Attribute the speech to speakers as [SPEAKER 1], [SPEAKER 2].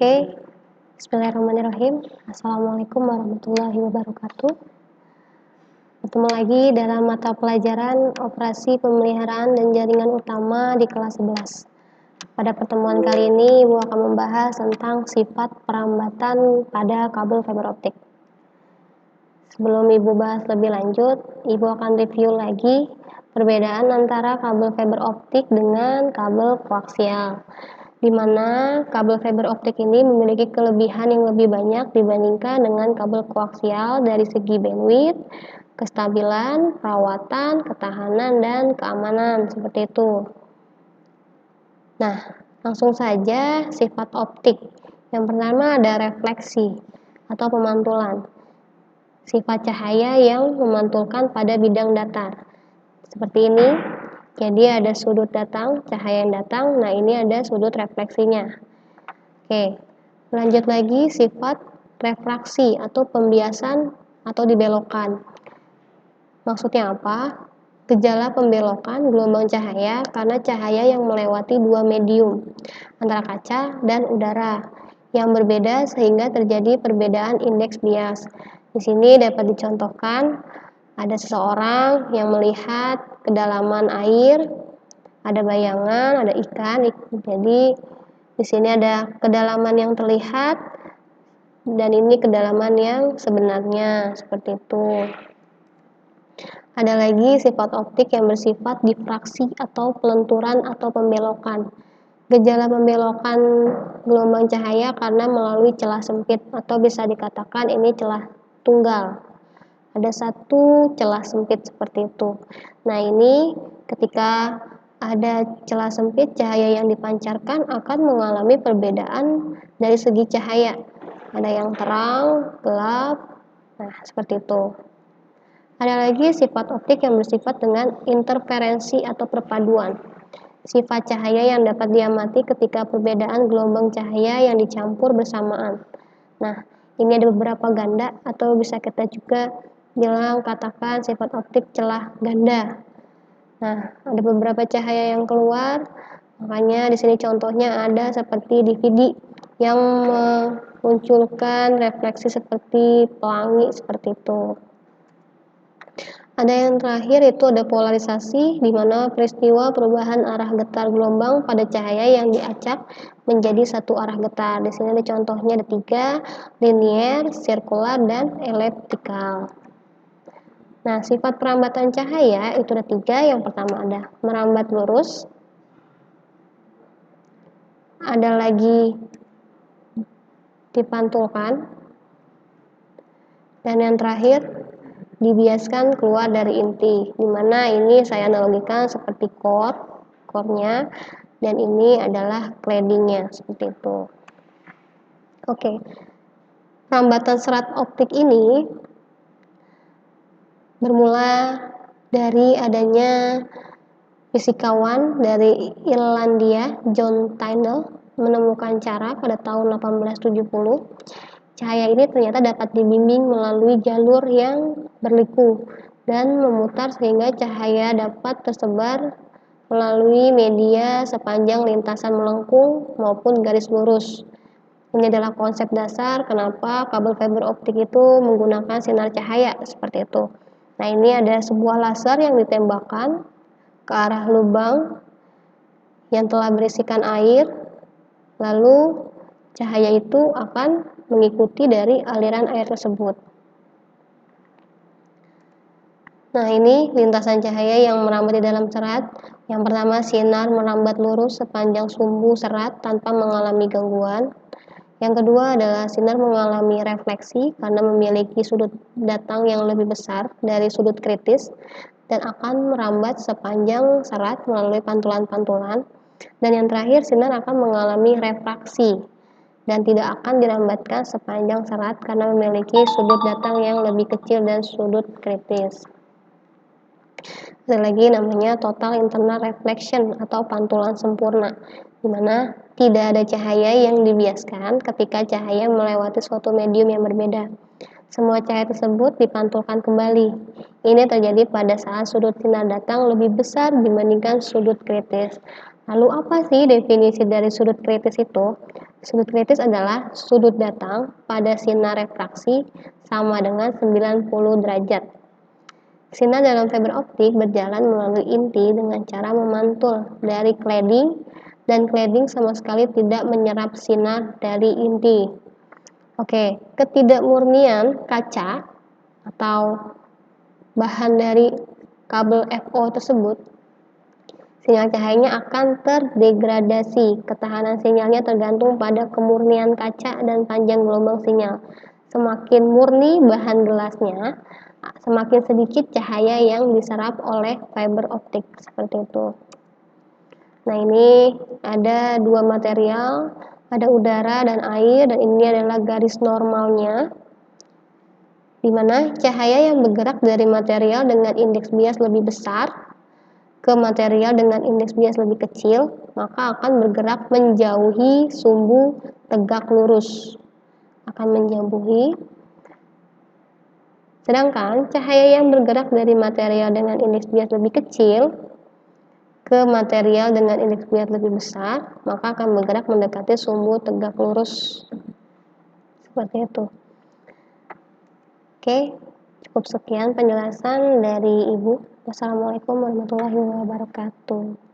[SPEAKER 1] Oke, bismillahirrahmanirrahim. Assalamualaikum warahmatullahi wabarakatuh. Bertemu lagi dalam mata pelajaran Operasi Pemeliharaan dan Jaringan Utama di kelas 11. Pada pertemuan kali ini, Ibu akan membahas tentang sifat perambatan pada kabel fiber optik. Sebelum Ibu bahas lebih lanjut, Ibu akan review lagi perbedaan antara kabel fiber optik dengan kabel koaksial, di mana kabel fiber optik ini memiliki kelebihan yang lebih banyak dibandingkan dengan kabel koaksial dari segi bandwidth, kestabilan, perawatan, ketahanan, dan keamanan, seperti itu. Nah, langsung saja sifat optik. Yang pertama ada refleksi atau pemantulan. Sifat cahaya yang memantulkan pada bidang datar. Seperti ini. Jadi ada sudut datang, cahaya yang datang, nah ini ada sudut refleksinya. Oke, lanjut lagi sifat refraksi atau pembiasan atau dibelokkan. Maksudnya apa? Gejala pembelokan gelombang cahaya karena cahaya yang melewati dua medium, antara kaca dan udara, yang berbeda sehingga terjadi perbedaan indeks bias. Di sini dapat dicontohkan, ada seseorang yang melihat kedalaman air, ada bayangan, ada ikan. Jadi di sini ada kedalaman yang terlihat dan ini kedalaman yang sebenarnya, seperti itu. Ada lagi sifat optik yang bersifat difraksi atau pelenturan atau pembelokan. Gejala pembelokan gelombang cahaya karena melalui celah sempit atau bisa dikatakan ini celah tunggal. Ada satu celah sempit seperti itu. Nah, ini ketika ada celah sempit, cahaya yang dipancarkan akan mengalami perbedaan dari segi cahaya. Ada yang terang, gelap, nah seperti itu. Ada lagi sifat optik yang bersifat dengan interferensi atau perpaduan. Sifat cahaya yang dapat diamati ketika perbedaan gelombang cahaya yang dicampur bersamaan. Nah, ini ada beberapa ganda atau bisa kita juga katakan sifat optik celah ganda. Nah, ada beberapa cahaya yang keluar, makanya di sini contohnya ada seperti DVD yang memunculkan refleksi seperti pelangi, seperti itu. Ada yang terakhir itu ada polarisasi, di mana peristiwa perubahan arah getar gelombang pada cahaya yang diacak menjadi satu arah getar. Di sini ada contohnya ada 3, linier, sirkular, dan elliptikal. Nah, sifat perambatan cahaya itu ada 3. Yang pertama ada merambat lurus, ada lagi dipantulkan, dan yang terakhir dibiaskan keluar dari inti, dimana ini saya analogikan seperti core-nya, dan ini adalah claddingnya, seperti itu. Oke, perambatan serat optik ini bermula dari adanya fisikawan dari Irlandia, John Tyndall, menemukan cara pada tahun 1870 cahaya ini ternyata dapat dibimbing melalui jalur yang berliku dan memutar sehingga cahaya dapat tersebar melalui media sepanjang lintasan melengkung maupun garis lurus. Ini adalah konsep dasar kenapa kabel fiber optik itu menggunakan sinar cahaya seperti itu. Nah, ini ada sebuah laser yang ditembakkan ke arah lubang yang telah berisikan air, lalu cahaya itu akan mengikuti dari aliran air tersebut. Nah, ini lintasan cahaya yang merambat di dalam serat. Yang pertama, sinar merambat lurus sepanjang sumbu serat tanpa mengalami gangguan. Yang kedua adalah sinar mengalami refleksi karena memiliki sudut datang yang lebih besar dari sudut kritis dan akan merambat sepanjang serat melalui pantulan-pantulan. Dan yang terakhir, sinar akan mengalami refraksi dan tidak akan dirambatkan sepanjang serat karena memiliki sudut datang yang lebih kecil dan sudut kritis. Ada lagi namanya total internal reflection atau pantulan sempurna, di mana tidak ada cahaya yang dibiaskan ketika cahaya melewati suatu medium yang berbeda. Semua cahaya tersebut dipantulkan kembali. Ini terjadi pada saat sudut sinar datang lebih besar dibandingkan sudut kritis. Lalu apa sih definisi dari sudut kritis itu? Sudut kritis adalah sudut datang pada sinar refraksi sama dengan 90 derajat. Sinar dalam fiber optik berjalan melalui inti dengan cara memantul dari cladding, dan cladding sama sekali tidak menyerap sinar dari inti. Oke, ketidakmurnian kaca atau bahan dari kabel FO tersebut, sinyal cahayanya akan terdegradasi. Ketahanan sinyalnya tergantung pada kemurnian kaca dan panjang gelombang sinyal. Semakin murni bahan gelasnya, semakin sedikit cahaya yang diserap oleh fiber optik, seperti itu. Nah, ini ada dua material, ada udara dan air, dan ini adalah garis normalnya, di mana cahaya yang bergerak dari material dengan indeks bias lebih besar ke material dengan indeks bias lebih kecil, maka akan bergerak menjauhi sumbu tegak lurus. Akan menjauhi. Sedangkan cahaya yang bergerak dari material dengan indeks bias lebih kecil ke material dengan indeks bias lebih besar, maka akan bergerak mendekati sumbu tegak lurus. Seperti itu. Oke, cukup sekian penjelasan dari Ibu. Wassalamualaikum warahmatullahi wabarakatuh.